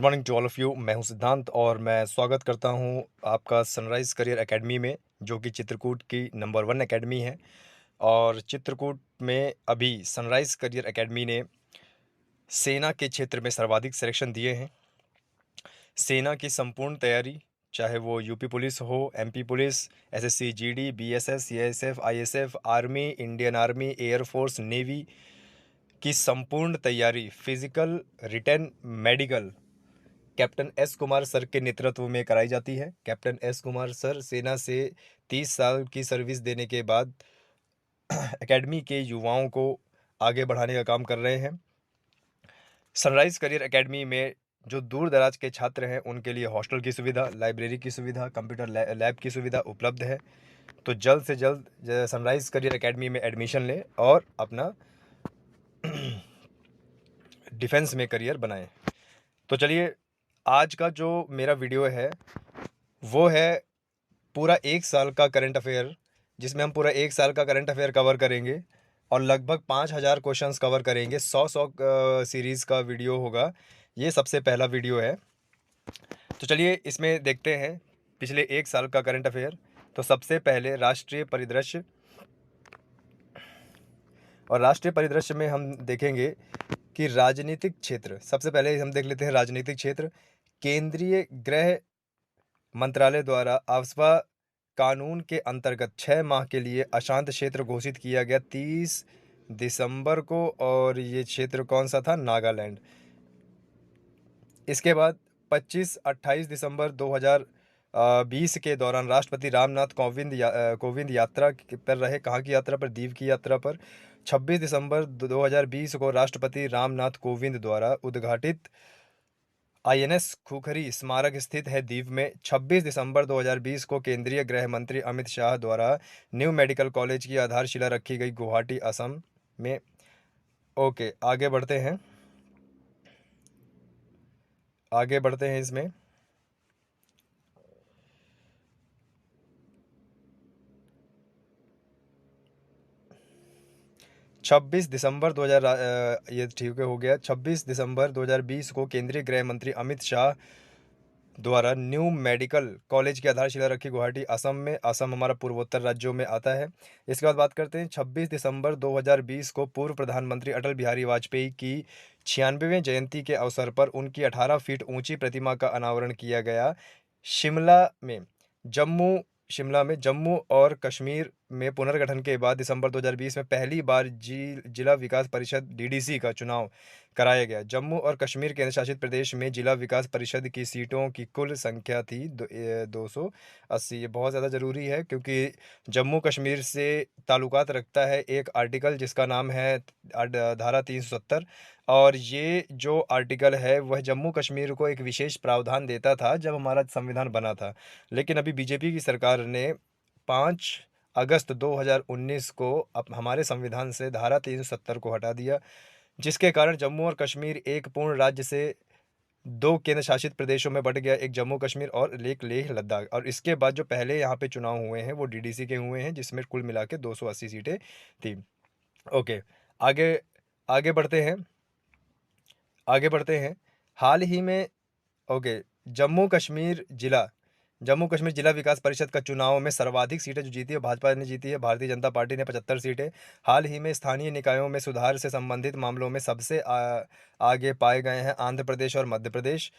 Morning to all of you. मैं हूं सिद्धांत और मैं स्वागत करता हूं आपका सनराइज़ करियर एकेडमी में, जो कि चित्रकूट की नंबर 1 एकेडमी है। और चित्रकूट में अभी सनराइज़ करियर एकेडमी ने सेना के क्षेत्र में सर्वाधिक सिलेक्शन दिए हैं। सेना की संपूर्ण तैयारी, चाहे वो यूपी पुलिस हो, MP police, SSC, GD, BSF, CISF, ISF, army, Indian army, air force, navy की संपूर्ण तैयारी physical, written, medical captain S Kumar sir के नेतृत्व में कराई जाती है। कैप्टन एस कुमार सर सेना से 30 साल की सर्विस देने के बाद एकेडमी के युवाओं को आगे बढ़ाने का काम कर रहे हैं। सनराइज़ करियर एकेडमी में जो दूर दराज के छात्र हैं उनके लिए हॉस्टल की सुविधा, लाइब्रेरी की सुविधा, कंप्यूटर लैब की सुविधा उपलब्ध है। तो जल्द से जल्द सनराइज़ करियर एकेडमी में एडमिशन लें और अपना डिफेंस में करियर बनाएं। तो चलिए, आज का जो मेरा वीडियो है वो है पूरा 1 साल का करंट अफेयर, जिसमें हम पूरा 1 साल का करंट अफेयर कवर करेंगे और लगभग 5000 क्वेश्चंस कवर करेंगे। 100 सीरीज़ का वीडियो होगा। ये सबसे पहला वीडियो है। तो चलिए इसमें देखते हैं पिछले 1 साल का करंट अफेयर। तो सबसे पहले राष्ट्रीय परिदृश्य, और राष्ट्रीय परिदृश्य में हम देखेंगे कि राजनीतिक क्षेत्र, सबसे पहले हम देख लेते हैं राजनीतिक क्षेत्र। केंद्रीय गृह मंत्रालय द्वारा आफस्पा कानून के अंतर्गत 6 माह के लिए अशांत क्षेत्र घोषित किया गया 30 दिसंबर को, और ये क्षेत्र कौन सा था? नागालैंड। इसके बाद 25-28 दिसंबर 2020 के दौरान राष्ट्रपति रामनाथ कोविंद यात्रा पर रहे। कहाँ की यात्रा पर? दीव की यात्रा पर। 26 दिसंबर 2020 को राष्ट्रपति रामनाथ कोविंद द्वारा उद्घाटित आईएनएस खुखरी स्मारक स्थित है दीव में। 26 दिसंबर 2020 को केंद्रीय गृह मंत्री अमित शाह द्वारा न्यू मेडिकल कॉलेज की आधारशिला रखी गई गुवाहाटी, असम में। ओके, आगे बढ़ते हैं इसमें। 26 दिसंबर 2000 ये ठीक हो गया। 26 दिसंबर 2020 को केंद्रीय गृह मंत्री अमित शाह द्वारा न्यू मेडिकल कॉलेज की आधारशिला रखी गुवाहाटी, असम में। असम हमारा पूर्वोत्तर राज्यों में आता है। इसके बाद बात करते हैं 26 दिसंबर 2020 को पूर्व प्रधानमंत्री अटल बिहारी वाजपेयी की 96वें जयंती के अवसर पर उनकी 18 फीट ऊंची प्रतिमा का अनावरण किया गया। शिमला में जम्मू शिमला में जम्मू और कश्मीर में पुनर्गठन के बाद दिसंबर 2020 में पहली बार जिला विकास परिषद डीडीसी का चुनाव कराया गया। जम्मू और कश्मीर केंद्र शासित प्रदेश में जिला विकास परिषद की सीटों की कुल संख्या थी 280। ये बहुत ज़्यादा ज़रूरी है क्योंकि जम्मू कश्मीर से ताल्लुकात रखता है एक आर्टिकल जिसका नाम है धारा 370। और ये जो आर्टिकल है वह जम्मू कश्मीर को एक विशेष प्रावधान देता था जब हमारा संविधान बना था। लेकिन अभी बीजेपी की सरकार ने 5 अगस्त 2019 को अब हमारे संविधान से धारा 370 को हटा दिया, जिसके कारण जम्मू और कश्मीर एक पूर्ण राज्य से 2 केंद्र शासित प्रदेशों में बट गया, एक जम्मू कश्मीर और एक लेह लद्दाख। और इसके बाद जो पहले यहाँ पे चुनाव हुए हैं वो डीडीसी के हुए हैं, जिसमें कुल मिला के 280 सीटें थी। ओके, आगे आगे बढ़ते हैं हाल ही में ओके जम्मू कश्मीर जिला विकास परिषद का चुनाव में सर्वाधिक सीटें जो जीती है भाजपा ने जीती है। भारतीय जनता पार्टी ने 75 सीटें। हाल ही में स्थानीय निकायों में सुधार से संबंधित मामलों में सबसे आगे पाए गए हैं आंध्र प्रदेश और मध्य प्रदेश।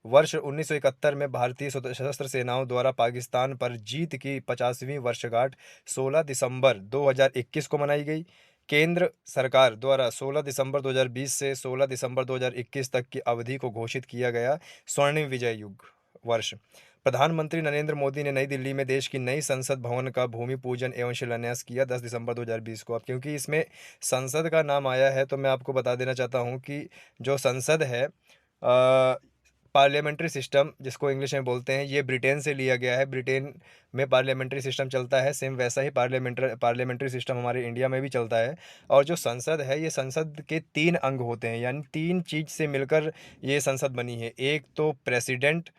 वर्ष 1971 में भारतीय सशस्त्र सेनाओं द्वारा पाकिस्तान पर जीत की 50वीं वर्षगांठ 16 दिसंबर 2021 को मनाई गई। केंद्र सरकार द्वारा 16 दिसंबर 2020 से 16 दिसंबर 2021 तक की अवधि को घोषित किया गया स्वर्णिम विजय युग वर्ष। प्रधानमंत्री नरेंद्र मोदी ने नई दिल्ली में देश की नई संसद भवन का भूमि पूजन एवं शिलान्यास किया 10 दिसंबर 2020 को। अब क्योंकि इसमें संसद का नाम आया है तो मैं आपको बता देना चाहता हूँ कि जो संसद है, पार्लियामेंट्री सिस्टम जिसको इंग्लिश में बोलते हैं, ये ब्रिटेन से लिया गया है। ब्रिटेन में पार्लियामेंट्री सिस्टम चलता है, सेम वैसा ही पार्लियामेंट्री सिस्टम हमारे इंडिया में भी चलता है। और जो संसद है, ये संसद के 3 अंग होते हैं, यानी 3 चीज़ से मिलकर ये संसद बनी है। एक तो प्रेसिडेंट,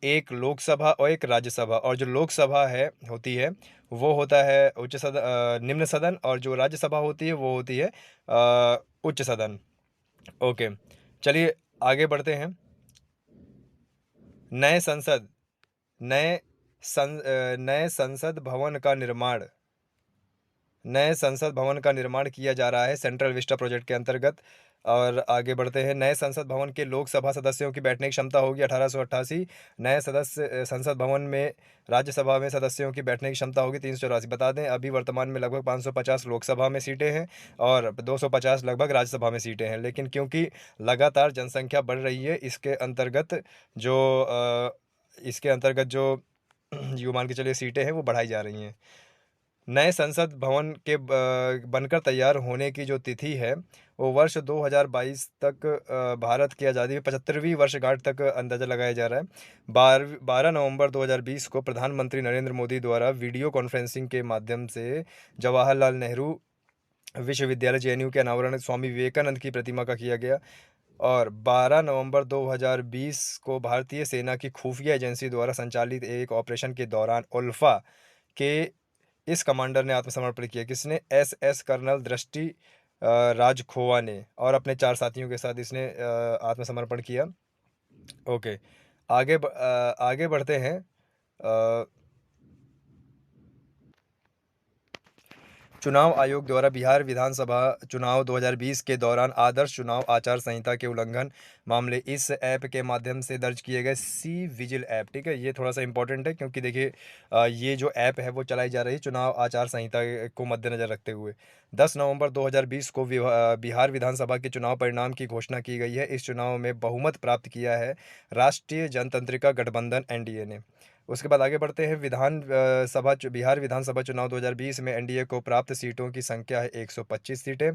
एक लोकसभा और एक राज्यसभा। और जो लोकसभा है होती है वो होता है निम्न सदन, और जो राज्यसभा होती है वो होती है उच्च सदन। ओके, चलिए आगे बढ़ते हैं। नए संसद नए नए संसद भवन का निर्माण नए संसद भवन का निर्माण किया जा रहा है सेंट्रल विस्टा प्रोजेक्ट के अंतर्गत। और आगे बढ़ते हैं। नए संसद भवन के लोकसभा सदस्यों की बैठने की क्षमता होगी 1888। नए संसद भवन में राज्यसभा में सदस्यों की बैठने की क्षमता होगी 384। बता दें अभी वर्तमान में लगभग 550 लोकसभा में सीटें हैं और 250 लगभग राज्यसभा में सीटें हैं, लेकिन क्योंकि लगातार जनसंख्या बढ़ रही है इसके अंतर्गत जो यूँ मान के चलिए सीटें हैं वो बढ़ाई जा रही हैं। नए संसद भवन के बनकर तैयार होने की जो तिथि है वो वर्ष 2022 तक भारत की आज़ादी में 75वीं वर्षगांठ तक अंदाज़ा लगाया जा रहा है। 12 नवंबर 2020 को प्रधानमंत्री नरेंद्र मोदी द्वारा वीडियो कॉन्फ्रेंसिंग के माध्यम से जवाहरलाल नेहरू विश्वविद्यालय जेएनयू के अनावरण स्वामी विवेकानंद की प्रतिमा का किया गया। और 12 नवंबर 2020 को भारतीय सेना की खुफिया एजेंसी द्वारा संचालित एक ऑपरेशन के दौरान उल्फा के इस कमांडर ने आत्मसमर्पण किया। किसने? एसएस कर्नल दृष्टि राज खोवा ने, और अपने 4 साथियों के साथ इसने आत्मसमर्पण किया। ओके, आगे बढ़ते हैं। अ, चुनाव आयोग द्वारा बिहार विधानसभा चुनाव 2020 के दौरान आदर्श चुनाव आचार संहिता के उल्लंघन मामले इस ऐप के माध्यम से दर्ज किए गए सी विजिल ऐप। ठीक है, ये थोड़ा सा इंपॉर्टेंट है क्योंकि देखिए ये जो ऐप है वो चलाई जा रही है चुनाव आचार संहिता को मद्देनजर रखते हुए। 10 नवंबर 2020 को बिहार विधानसभा के चुनाव परिणाम की घोषणा की गई है। इस चुनाव में बहुमत प्राप्त किया है राष्ट्रीय जनतंत्रिका गठबंधन एनडीए ने। उसके बाद आगे बढ़ते हैं। बिहार विधानसभा चुनाव 2020 में एनडीए को प्राप्त सीटों की संख्या है 125 सीटें।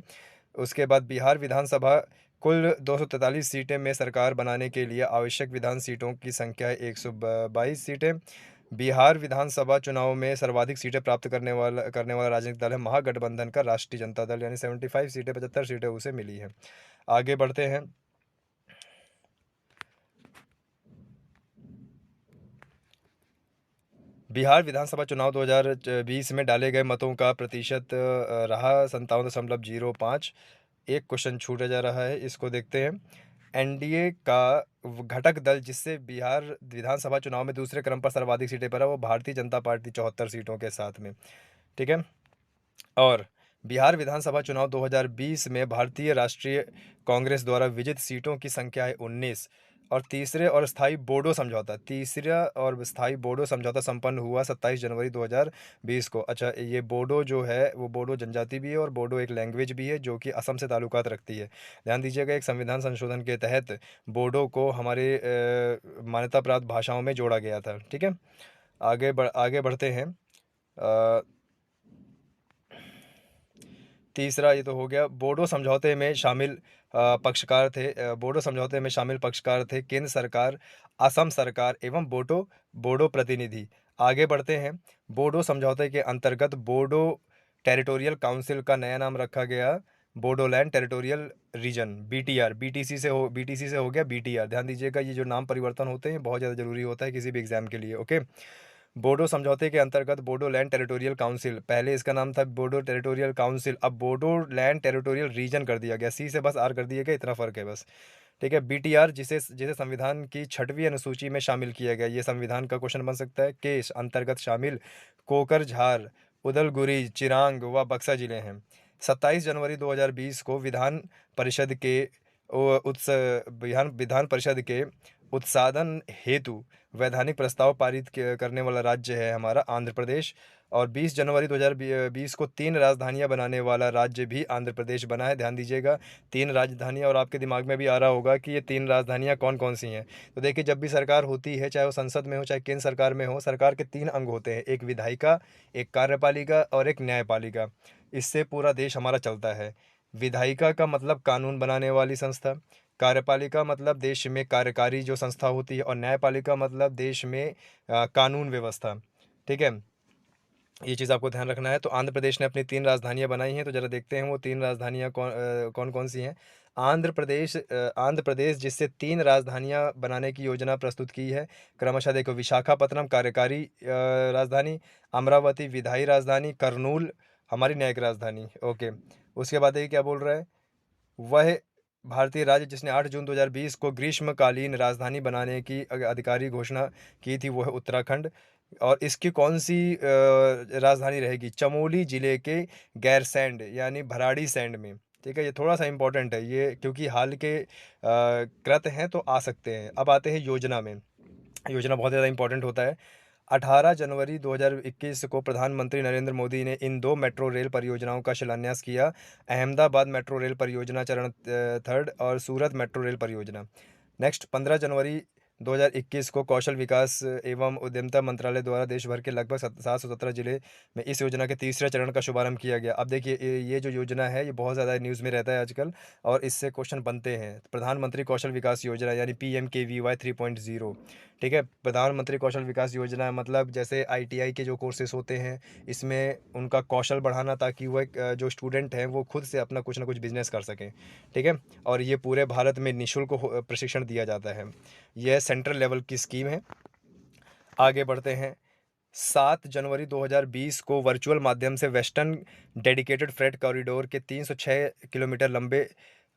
उसके बाद बिहार विधानसभा कुल 243 सीटें में सरकार बनाने के लिए आवश्यक विधान सीटों की संख्या है 122 सीटें। बिहार विधानसभा चुनाव में सर्वाधिक सीटें प्राप्त करने वाला राजनीतिक दल है महागठबंधन का राष्ट्रीय जनता दल, यानी 75 सीटें 75 सीटें उसे मिली हैं। आगे बढ़ते हैं। बिहार विधानसभा चुनाव 2020 में डाले गए मतों का प्रतिशत रहा 57.05। एक क्वेश्चन छूटा जा रहा है, इसको देखते हैं। एनडीए का घटक दल जिससे बिहार विधानसभा चुनाव में दूसरे क्रम पर सर्वाधिक सीटें पर है वो भारतीय जनता पार्टी 74 सीटों के साथ में। ठीक है। और बिहार विधानसभा चुनाव 2020 में भारतीय राष्ट्रीय कांग्रेस द्वारा विजित सीटों की संख्या है 19। और तीसरा और स्थायी बोडो समझौता संपन्न हुआ 27 जनवरी 2020 को। अच्छा, ये बोडो जो है वो बोडो जनजाति भी है और बोडो एक लैंग्वेज भी है जो कि असम से ताल्लुकात रखती है। ध्यान दीजिएगा, एक संविधान संशोधन के तहत बोडो को हमारे मान्यता प्राप्त भाषाओं में जोड़ा गया था। ठीक है, आगे बढ़ते हैं। अ, तीसरा ये तो हो गया। बोडो समझौते में शामिल पक्षकार थे केंद्र सरकार, असम सरकार एवं बोडो बोडो प्रतिनिधि। आगे बढ़ते हैं। बोडो समझौते के अंतर्गत बोडो टेरिटोरियल काउंसिल का नया नाम रखा गया Bodoland territorial reason, BTR. BTC से हो गया बीटीआर। ध्यान दीजिएगा, ये जो नाम परिवर्तन होते हैं बहुत ज़्यादा जरूरी होता है किसी भी एग्जाम के लिए। ओके। बोडो समझौते के अंतर्गत बोडोलैंड टेरिटोरियल काउंसिल, पहले इसका नाम था बोडो टेरिटोरियल काउंसिल, अब बोडोलैंड टेरिटोरियल रीजन कर दिया गया। सी से बस आर कर दिया गया, इतना फर्क है बस। ठीक है। बीटीआर जिसे जिसे संविधान की 6वीं अनुसूची में शामिल किया गया, ये संविधान का क्वेश्चन बन सकता है। के इस अंतर्गत शामिल कोकरझार, उदलगुरी, चिरांग व बक्सा जिले हैं। 27 जनवरी 2020 को विधान परिषद के उत्सादन हेतु वैधानिक प्रस्ताव करने वाला राज्य है हमारा आंध्र प्रदेश। और 20 जनवरी 2020 को 3 राजधानियां बनाने वाला राज्य भी आंध्र प्रदेश बना है। ध्यान दीजिएगा, 3 राजधानियां, और आपके दिमाग में भी आ रहा होगा कि ये 3 राजधानियां कौन कौन सी हैं। तो देखिए, जब भी सरकार होती है, चाहे वो संसद में हो चाहे केंद्र सरकार में हो, सरकार के 3 अंग होते हैं, एक विधायिका, एक कार्यपालिका और एक न्यायपालिका। इससे पूरा देश हमारा चलता है। विधायिका का मतलब कानून बनाने वाली संस्था, कार्यपालिका मतलब देश में कार्यकारी जो संस्था होती है, और न्यायपालिका मतलब देश में कानून व्यवस्था। ठीक है, ये चीज़ आपको ध्यान रखना है। तो आंध्र प्रदेश ने अपनी 3 राजधानियां बनाई हैं, तो ज़रा देखते हैं वो 3 राजधानियां कौन कौन सी हैं। आंध्र प्रदेश जिससे 3 राजधानियां बनाने की योजना प्रस्तुत की है। क्रमशः देखो, विशाखापत्तनम कार्यकारी राजधानी, अमरावती विधायी राजधानी, कर्नूल हमारी न्यायिक राजधानी। ओके। उसके बाद ये क्या बोल रहा है, वह भारतीय राज्य जिसने 8 जून 2020 को ग्रीष्मकालीन राजधानी बनाने की आधिकारिक घोषणा की थी वो है उत्तराखंड। और इसकी कौन सी राजधानी रहेगी? चमोली जिले के गैरसैंण यानी भराड़ीसैंण में। ठीक है, ये थोड़ा सा इंपॉर्टेंट है ये, क्योंकि हाल के कृत हैं तो आ सकते हैं। अब आते हैं योजना में। योजना बहुत ज़्यादा इंपॉर्टेंट होता है। 18 जनवरी 2021 को प्रधानमंत्री नरेंद्र मोदी ने इन दो मेट्रो रेल परियोजनाओं का शिलान्यास किया। अहमदाबाद मेट्रो रेल परियोजना चरण थर्ड और सूरत मेट्रो रेल परियोजना। नेक्स्ट 15 जनवरी 2021 को कौशल विकास एवं उद्यमिता मंत्रालय द्वारा देश भर के लगभग 717 जिले में इस योजना के तीसरे चरण का शुभारंभ किया गया। अब देखिए ये जो योजना है ये बहुत ज़्यादा न्यूज़ में रहता है आजकल, और इससे क्वेश्चन बनते हैं। प्रधानमंत्री कौशल विकास योजना यानी PMKVY 3.0। ठीक है, प्रधानमंत्री कौशल विकास योजना मतलब जैसे ITI के जो कोर्सेस होते हैं, इसमें उनका कौशल बढ़ाना, ताकि वो एक जो स्टूडेंट हैं वो खुद से अपना कुछ ना कुछ बिजनेस कर सकें। ठीक है, और ये पूरे भारत में निःशुल्क प्रशिक्षण दिया जाता है। यह सेंट्रल लेवल की स्कीम है। आगे बढ़ते हैं। 7 जनवरी 2020 को वर्चुअल माध्यम से वेस्टर्न डेडिकेटेड फ्रेट कॉरिडोर के 306 किलोमीटर लंबे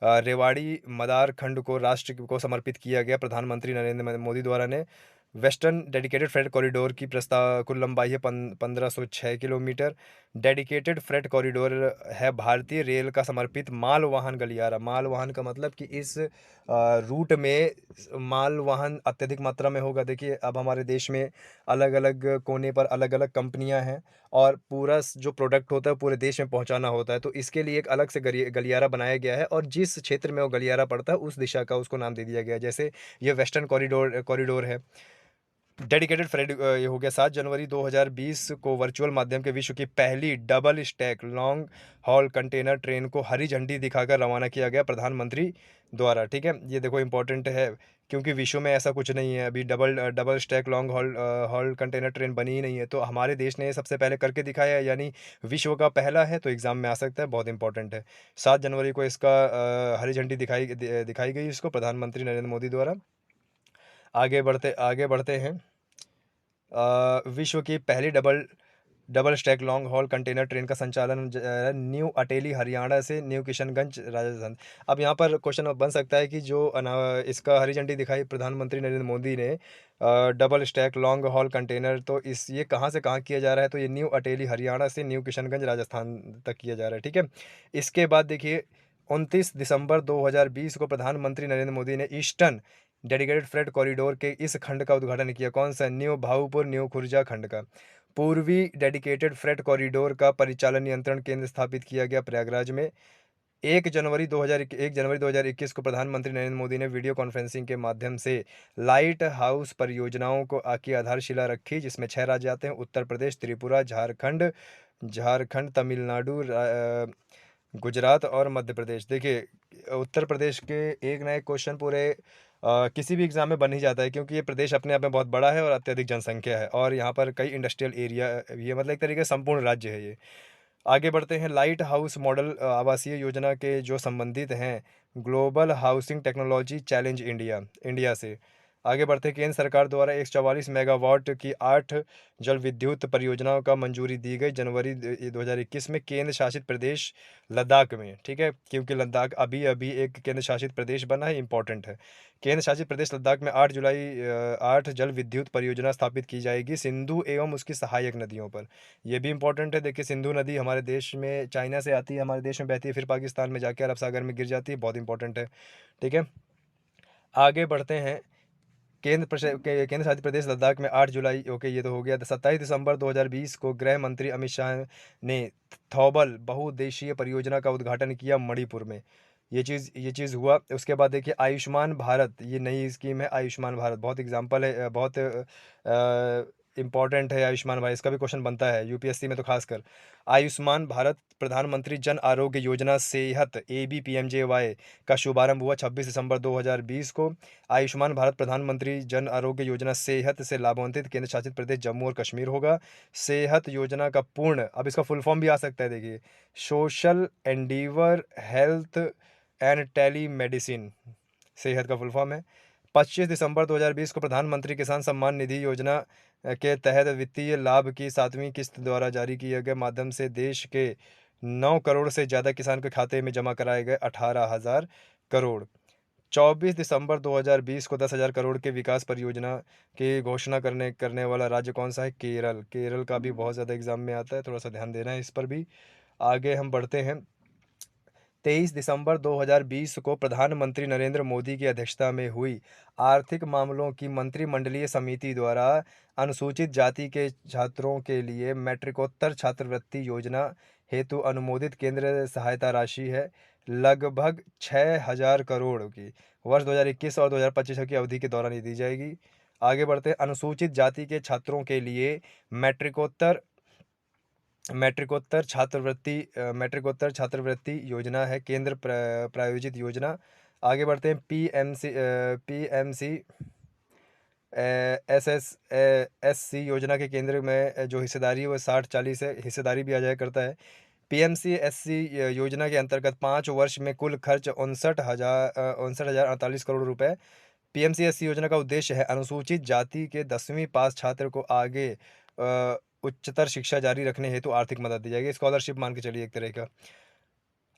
रेवाड़ी मदार खंड को राष्ट्र को समर्पित किया गया। प्रधानमंत्री नरेंद्र मोदी द्वारा ने वेस्टर्न डेडिकेटेड फ्रेट कॉरिडोर की प्रस्ताव कुल लंबाई है 1506 किलोमीटर। डेडिकेटेड फ्रेट कॉरिडोर है भारतीय रेल का समर्पित माल वाहन गलियारा। माल वाहन का मतलब कि इस रूट में माल वाहन अत्यधिक मात्रा में होगा। देखिए अब हमारे देश में अलग अलग कोने पर अलग अलग कंपनियां हैं, और पूरा जो प्रोडक्ट होता है पूरे देश में पहुंचाना होता है, तो इसके लिए एक अलग से गलियारा बनाया गया है, और जिस क्षेत्र में वो गलियारा पड़ता है उस दिशा का उसको नाम दे दिया गया है। जैसे ये वेस्टर्न कॉरिडोर है। डेडिकेटेड फ्रेट ये हो गया। 7 जनवरी 2020 को वर्चुअल माध्यम के विश्व की पहली double stack long haul container train को हरी झंडी दिखाकर रवाना किया गया प्रधानमंत्री द्वारा। ठीक है, ये देखो इंपॉर्टेंट है, क्योंकि विश्व में ऐसा कुछ नहीं है अभी। Double stack long haul container train बनी ही नहीं है, तो हमारे देश ने सबसे पहले करके दिखाया है, यानी विश्व का पहला है, तो एग्जाम में आ सकता है, बहुत इंपॉर्टेंट है। 7 जनवरी को इसका हरी झंडी दिखाई गई इसको प्रधानमंत्री नरेंद्र मोदी द्वारा। आगे बढ़ते हैं। विश्व की पहली double double stack long haul container train का संचालन न्यू अटेली हरियाणा से न्यू किशनगंज राजस्थान। अब यहाँ पर क्वेश्चन बन सकता है कि जो इसका हरी झंडी दिखाई प्रधानमंत्री नरेंद्र मोदी ने double stack long haul container, तो इस ये कहाँ से कहाँ किया जा रहा है? तो ये न्यू अटेली हरियाणा से न्यू किशनगंज राजस्थान तक किया जा रहा है। ठीक है, इसके बाद देखिए 29 दिसंबर 2020 को प्रधानमंत्री नरेंद्र मोदी ने ईस्टर्न डेडिकेटेड फ्रेट कॉरिडोर के इस खंड का उद्घाटन किया। कौन सा? न्यू भाऊपुर न्यू खुर्जा खंड का। पूर्वी डेडिकेटेड फ्रेट कॉरिडोर का परिचालन नियंत्रण केंद्र स्थापित किया गया प्रयागराज में। 1 जनवरी 2021 को प्रधानमंत्री नरेंद्र मोदी ने वीडियो कॉन्फ्रेंसिंग के माध्यम से लाइट हाउस परियोजनाओं को की आधारशिला रखी, जिसमें 6 राज्य आते हैं: उत्तर प्रदेश, त्रिपुरा, झारखंड, तमिलनाडु, गुजरात और मध्य प्रदेश। देखिए उत्तर प्रदेश के एक ना एक क्वेश्चन पूरे किसी भी एग्जाम में बन ही जाता है, क्योंकि ये प्रदेश अपने आप में बहुत बड़ा है और अत्यधिक जनसंख्या है, और यहाँ पर कई इंडस्ट्रियल एरिया, ये मतलब एक तरीके से संपूर्ण राज्य है ये। आगे बढ़ते हैं। लाइट हाउस मॉडल आवासीय योजना के जो संबंधित हैं global housing technology challenge India से। आगे बढ़ते हैं। केंद्र सरकार द्वारा 144 मेगावाट की 8 जल विद्युत परियोजनाओं का मंजूरी दी गई जनवरी 2021 में केंद्र शासित प्रदेश लद्दाख में। ठीक है, क्योंकि लद्दाख अभी अभी एक केंद्र शासित प्रदेश बना है, इंपॉर्टेंट है। केंद्र शासित प्रदेश लद्दाख में 8 जुलाई 8 जल विद्युत परियोजना स्थापित की जाएगी सिंधु एवं उसकी सहायक नदियों पर। ये भी इंपॉर्टेंट है। देखिए सिंधु नदी हमारे देश में चाइना से आती है, हमारे देश में बहती है, फिर पाकिस्तान में जाके अरब सागर में गिर जाती है, बहुत इंपॉर्टेंट है। ठीक है, आगे बढ़ते हैं। केंद्र शासित प्रदेश लद्दाख में 8 जुलाई, ओके ये तो हो गया। 27 दिसंबर 2020 को गृह मंत्री अमित शाह ने थौबल बहुउद्देशीय परियोजना का उद्घाटन किया मणिपुर में। ये चीज़ हुआ। उसके बाद देखिए आयुष्मान भारत, ये नई स्कीम है आयुष्मान भारत, बहुत एग्जाम्पल है, बहुत इंपॉर्टेंट है आयुष्मान भारत। इसका भी क्वेश्चन बनता है यूपीएससी में, तो खासकर आयुष्मान भारत प्रधानमंत्री जन आरोग्य योजना सेहत ABPMJY का शुभारंभ हुआ 26 दिसंबर 2020 को। आयुष्मान भारत प्रधानमंत्री जन आरोग्य योजना सेहत से लाभान्वित केंद्र शासित प्रदेश जम्मू और कश्मीर होगा। सेहत योजना का पूर्ण, अब इसका फुल फॉर्म भी आ सकता है, देखिए social endeavour health and telemedicine, सेहत का फुल फॉर्म है। 25 दिसंबर 2020 को प्रधानमंत्री किसान सम्मान निधि योजना के तहत वित्तीय लाभ की 7वीं किस्त द्वारा जारी किए गए माध्यम से देश के 9 करोड़ से ज़्यादा किसान के खाते में जमा कराए गए करोड़। 24 दिसंबर 2020 को 10,000 करोड़ के विकास परियोजना की घोषणा करने वाला राज्य कौन सा है? केरल। केरल का भी बहुत ज़्यादा एग्जाम में आता है, थोड़ा सा ध्यान देना है इस पर भी। आगे हम बढ़ते हैं। 23 दिसंबर 2020 को प्रधानमंत्री नरेंद्र मोदी की अध्यक्षता में हुई आर्थिक मामलों की मंत्रिमंडलीय समिति द्वारा अनुसूचित जाति के छात्रों के लिए मैट्रिकोत्तर छात्रवृत्ति योजना हेतु अनुमोदित केंद्र सहायता राशि है लगभग 6,000 करोड़ की। वर्ष 2021 और 2025 की अवधि के दौरान ये दी जाएगी। आगे बढ़ते हैं। अनुसूचित जाति के छात्रों के लिए मैट्रिकोत्तर मैट्रिकोत्तर छात्रवृत्ति योजना है केंद्र प्रायोजित योजना। आगे बढ़ते हैं। पीएमसी एसएससी योजना के केंद्र में जो हिस्सेदारी है वो 60-40 है, हिस्सेदारी भी आ जाया करता है। पीएमसीएससी योजना के अंतर्गत 5 वर्ष में कुल खर्च 59,048 करोड़ रुपए। पीएमसीएससी योजना का उद्देश्य है अनुसूचित जाति के 10वीं पास छात्र को आगे उच्चतर शिक्षा जारी रखने हेतु आर्थिक मदद दी जाएगी। स्कॉलरशिप मान के चलिए एक तरह का।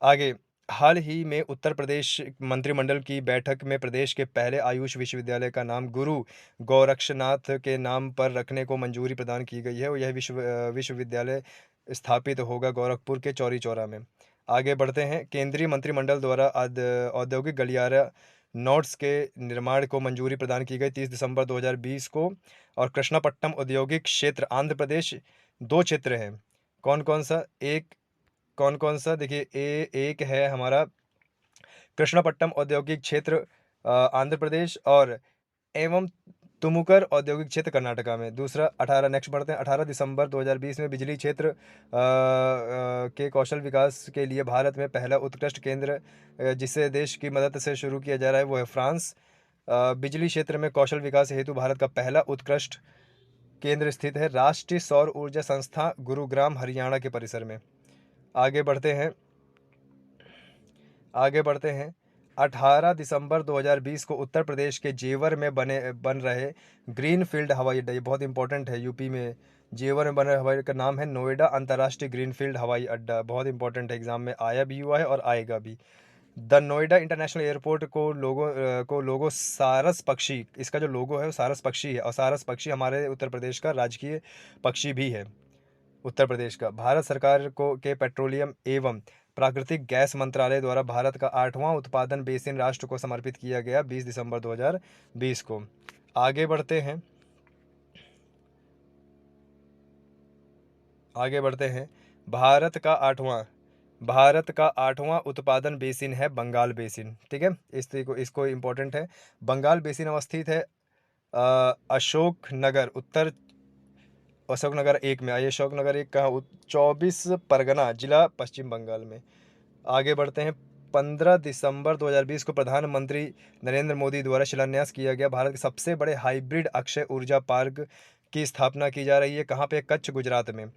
आगे, हाल ही में उत्तर प्रदेश मंत्रिमंडल की बैठक में प्रदेश के पहले आयुष विश्वविद्यालय का नाम गुरु गोरक्षनाथ के नाम पर रखने को मंजूरी प्रदान की गई है और यह विश्वविद्यालय स्थापित होगा गोरखपुर के चौरी चौरा में। आगे बढ़ते हैं। केंद्रीय मंत्रिमंडल द्वारा औद्योगिक गलियारा नोट्स के निर्माण को मंजूरी प्रदान की गई 30 दिसंबर 2020 को। और कृष्णापट्टनम औद्योगिक क्षेत्र आंध्र प्रदेश। 2 क्षेत्र हैं। कौन कौन सा? देखिए, एक है हमारा कृष्णापट्टनम औद्योगिक क्षेत्र आंध्र प्रदेश और एवं तुमुकर औद्योगिक क्षेत्र कर्नाटका में। दूसरा 18 नेक्स्ट बढ़ते हैं। 18 दिसंबर 2020 में बिजली क्षेत्र के कौशल विकास के लिए भारत में पहला उत्कृष्ट केंद्र जिसे देश की मदद से शुरू किया जा रहा है वो है फ्रांस। बिजली क्षेत्र में कौशल विकास हेतु भारत का पहला उत्कृष्ट केंद्र स्थित है राष्ट्रीय सौर ऊर्जा संस्था गुरुग्राम हरियाणा के परिसर में। आगे बढ़ते हैं। 18 दिसंबर 2020 को उत्तर प्रदेश के जेवर में बन रहे ग्रीनफील्ड हवाई अड्डा, ये बहुत इंपॉर्टेंट है, यूपी में जेवर में बन रहे हवाई अड्डे का नाम है नोएडा अंतर्राष्ट्रीय ग्रीनफील्ड हवाई अड्डा। बहुत इंपॉर्टेंट है, एग्जाम में आया भी हुआ है और आएगा भी। द नोएडा इंटरनेशनल एयरपोर्ट को लोगो सारस पक्षी, इसका जो लोगो है वो सारस पक्षी है और सारस पक्षी हमारे उत्तर प्रदेश का राजकीय पक्षी भी है। उत्तर प्रदेश का भारत सरकार को के पेट्रोलियम एवं प्राकृतिक गैस मंत्रालय द्वारा भारत का 8वां उत्पादन बेसिन राष्ट्र को समर्पित किया गया 20 दिसंबर 2020 को। आगे बढ़ते हैं। भारत का आठवां उत्पादन बेसिन है बंगाल बेसिन। ठीक है, इसको इंपॉर्टेंट है। बंगाल बेसिन अवस्थित है अशोकनगर 1 में। आइए, अशोकनगर 1 का 24 परगना जिला पश्चिम बंगाल में। आगे बढ़ते हैं। 15 दिसंबर 2020 को प्रधानमंत्री नरेंद्र मोदी द्वारा शिलान्यास किया गया भारत के सबसे बड़े हाइब्रिड अक्षय ऊर्जा पार्क की स्थापना की जा रही है। कहाँ पे? कच्छ, गुजरात में।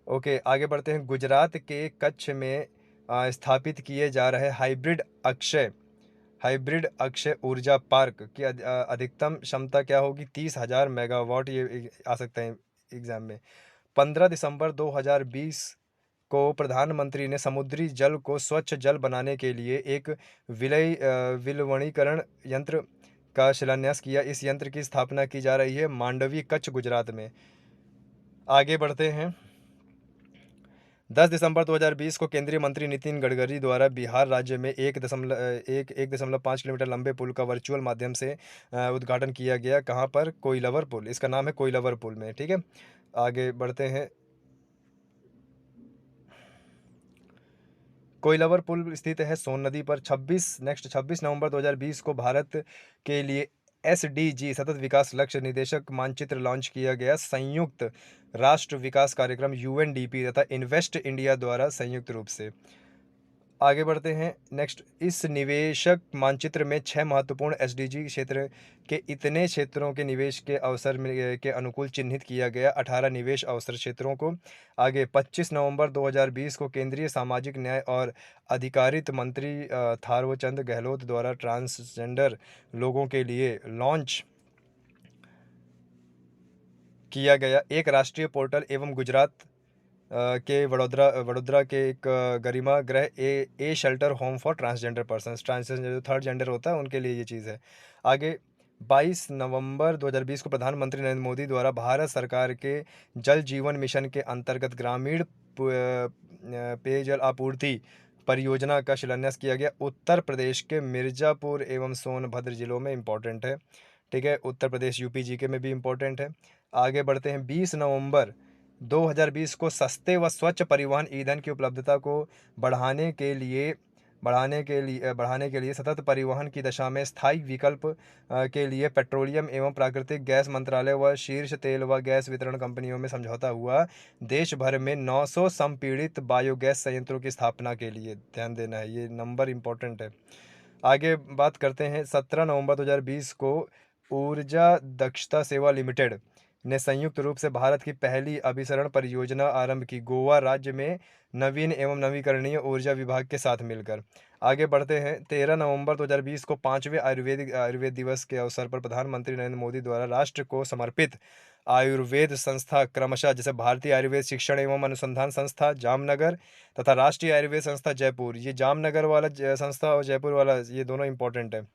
ओके, आगे बढ़ते हैं। गुजरात के कच्छ में स्थापित किए जा रहे हाइब्रिड अक्षय ऊर्जा पार्क की अधिकतम क्षमता क्या होगी? 30,000 मेगावाट। ये आ सकते हैं एग्जाम में। 15 दिसंबर 2020 को प्रधानमंत्री ने समुद्री जल को स्वच्छ जल बनाने के लिए एक विलवणीकरण यंत्र का शिलान्यास किया। इस यंत्र की स्थापना की जा रही है मांडवी, कच्छ, गुजरात में। आगे बढ़ते हैं। 10 दिसंबर 2020 को केंद्रीय मंत्री नितिन गडकरी द्वारा बिहार राज्य में 1.5 किलोमीटर लंबे पुल का वर्चुअल माध्यम से उद्घाटन किया गया। कहाँ पर? कोइलवर पुल। इसका नाम है कोइलवर पुल में। ठीक है, आगे बढ़ते हैं। कोइलवर पुल स्थित है सोन नदी पर। 26 नवंबर 2020 को भारत के लिए एसडीजी सतत विकास लक्ष्य निर्देशक मानचित्र लॉन्च किया गया। संयुक्त राष्ट्र विकास कार्यक्रम यूएनडीपी तथा इन्वेस्ट इंडिया द्वारा संयुक्त रूप से। आगे बढ़ते हैं। नेक्स्ट, इस निवेशक मानचित्र में 6 महत्वपूर्ण एसडीजी क्षेत्र के इतने क्षेत्रों के निवेश के अवसर के अनुकूल चिन्हित किया गया 18 निवेश अवसर क्षेत्रों को। आगे 25 नवंबर 2020 को केंद्रीय सामाजिक न्याय और अधिकारिता मंत्री थावरचंद गहलोत द्वारा ट्रांसजेंडर लोगों के लिए लॉन्च किया गया एक राष्ट्रीय पोर्टल एवं गुजरात के वडोदरा के एक Garima Griha a shelter home for transgender person, transgender जो थर्ड जेंडर होता है उनके लिए ये चीज़ है। आगे 22 नवंबर 2020 को प्रधानमंत्री नरेंद्र मोदी द्वारा भारत सरकार के जल जीवन मिशन के अंतर्गत ग्रामीण पेयजल आपूर्ति परियोजना का शिलान्यास किया गया। उत्तर प्रदेश के मिर्ज़ापुर एवं सोनभद्र जिलों में इम्पोर्टेंट है। ठीक है, उत्तर प्रदेश यूपी जीके में भी इम्पोर्टेंट है। आगे बढ़ते हैं। 20 नवंबर 2020 को सस्ते व स्वच्छ परिवहन ईंधन की उपलब्धता को बढ़ाने के लिए सतत परिवहन की दिशा में स्थायी विकल्प के लिए पेट्रोलियम एवं प्राकृतिक गैस मंत्रालय व शीर्ष तेल व गैस वितरण कंपनियों में समझौता हुआ। देश भर में 900 संपीड़ित बायोगैस संयंत्रों की स्थापना के लिए ध्यान देना है, ये नंबर इम्पोर्टेंट है। आगे बात करते हैं। 17 नवंबर 2020 को ऊर्जा दक्षता सेवा लिमिटेड ने संयुक्त रूप से भारत की पहली अभिसरण परियोजना आरंभ की, गोवा राज्य में नवीन एवं नवीकरणीय ऊर्जा विभाग के साथ मिलकर। आगे बढ़ते हैं। 13 नवंबर 2020 को 5वें आयुर्वेद दिवस के अवसर पर प्रधानमंत्री नरेंद्र मोदी द्वारा राष्ट्र को समर्पित आयुर्वेद संस्था क्रमशः जैसे भारतीय आयुर्वेद शिक्षण एवं अनुसंधान संस्था जामनगर तथा राष्ट्रीय आयुर्वेद संस्था जयपुर, ये जामनगर वाला संस्था और जयपुर वाला ये दोनों इंपॉर्टेंट है।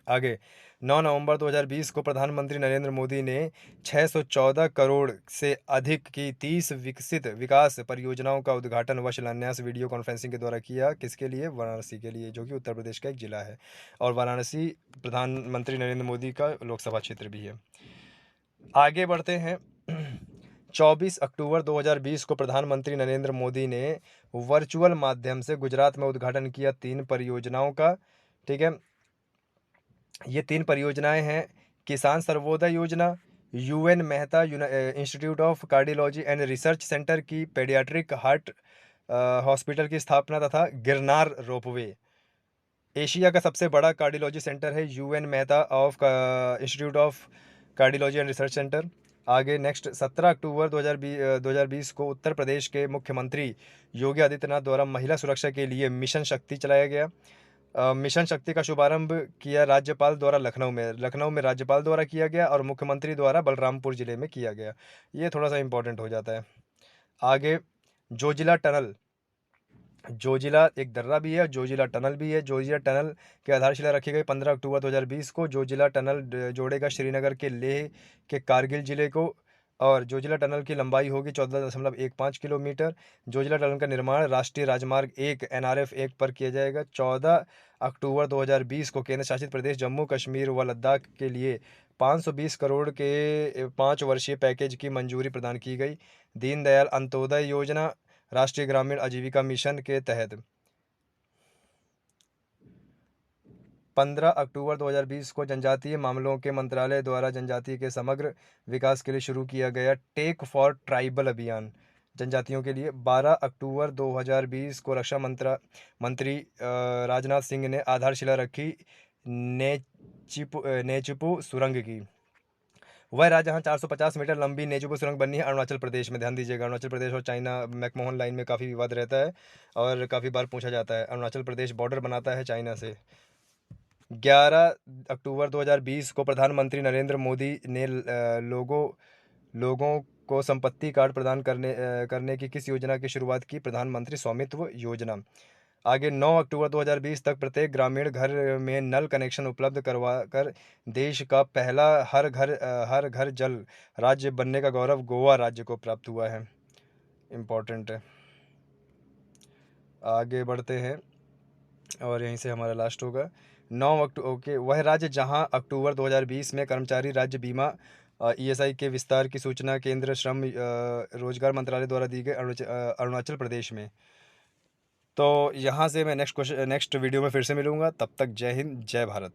आगे 9 नवंबर 2020 को प्रधानमंत्री नरेंद्र मोदी ने 614 करोड़ से अधिक की 30 विकसित विकास परियोजनाओं का उद्घाटन व शिलान्यास वीडियो कॉन्फ्रेंसिंग के द्वारा किया। किसके लिए? वाराणसी के लिए, जो कि उत्तर प्रदेश का एक जिला है और वाराणसी प्रधानमंत्री नरेंद्र मोदी का लोकसभा क्षेत्र भी है। आगे बढ़ते हैं। 24 अक्टूबर 2020 को प्रधानमंत्री नरेंद्र मोदी ने वर्चुअल माध्यम से गुजरात में उद्घाटन किया 3 परियोजनाओं का। ठीक है, ये 3 परियोजनाएं हैं। किसान सर्वोदय योजना, UN Mehta institute of cardiology and research centre की पेडियाट्रिक हार्ट हॉस्पिटल की स्थापना तथा गिरनार रोपवे। एशिया का सबसे बड़ा कार्डियोलॉजी सेंटर है UN Mehta institute of cardiology and research centre. आगे नेक्स्ट 17 अक्टूबर 2020 को उत्तर प्रदेश के मुख्यमंत्री योगी आदित्यनाथ द्वारा महिला सुरक्षा के लिए मिशन शक्ति चलाया गया। मिशन शक्ति का शुभारंभ किया राज्यपाल द्वारा लखनऊ में राज्यपाल द्वारा किया गया और मुख्यमंत्री द्वारा बलरामपुर जिले में किया गया। ये थोड़ा सा इंपॉर्टेंट हो जाता है। आगे जोजिला एक दर्रा भी है, जोजिला टनल भी है। जोजिला टनल की आधारशिला रखी गई 15 अक्टूबर 2020 को। जोजिला टनल जोड़ेगा श्रीनगर के लेह के कारगिल जिले को और जोजिला टनल की लंबाई होगी 14.15 किलोमीटर। जोजिला टनल का निर्माण राष्ट्रीय राजमार्ग 1 NRF 1 पर किया जाएगा। 14 अक्टूबर 2020 को केंद्र शासित प्रदेश जम्मू कश्मीर व लद्दाख के लिए 520 करोड़ के 5 वर्षीय पैकेज की मंजूरी प्रदान की गई। दीनदयाल अंत्योदय योजना राष्ट्रीय ग्रामीण आजीविका मिशन के तहत 15 अक्टूबर 2020 को जनजातीय मामलों के मंत्रालय द्वारा जनजातीय के समग्र विकास के लिए शुरू किया गया टेक फॉर ट्राइबल अभियान जनजातियों के लिए। 12 अक्टूबर 2020 को रक्षा मंत्री राजनाथ सिंह ने आधारशिला रखी नेचिपू सुरंग की। वह राज्य जहाँ 450 मीटर लंबी नेजुबू सुरंग बननी है अरुणाचल प्रदेश में। ध्यान दीजिएगा, अरुणाचल प्रदेश और चाइना मैकमोहन लाइन में काफ़ी विवाद रहता है और काफ़ी बार पूछा जाता है। अरुणाचल प्रदेश बॉर्डर बनाता है चाइना से। 11 अक्टूबर 2020 को प्रधानमंत्री नरेंद्र मोदी ने लोगों को संपत्ति कार्ड प्रदान करने की किस योजना की शुरुआत की? प्रधानमंत्री स्वामित्व योजना। आगे 9 अक्टूबर 2020 तक प्रत्येक ग्रामीण घर में नल कनेक्शन उपलब्ध करवाकर देश का पहला हर घर जल राज्य बनने का गौरव गोवा राज्य को प्राप्त हुआ है। इम्पोर्टेंट है। आगे बढ़ते हैं और यहीं से हमारा लास्ट होगा 9 अक्टूबर। ओके, वह राज्य जहां अक्टूबर 2020 में कर्मचारी राज्य बीमा ESI के विस्तार की सूचना केंद्र श्रम रोजगार मंत्रालय द्वारा दी गई अरुणाचल प्रदेश में। तो यहाँ से मैं नेक्स्ट वीडियो में फिर से मिलूँगा। तब तक जय हिंद, जय भारत।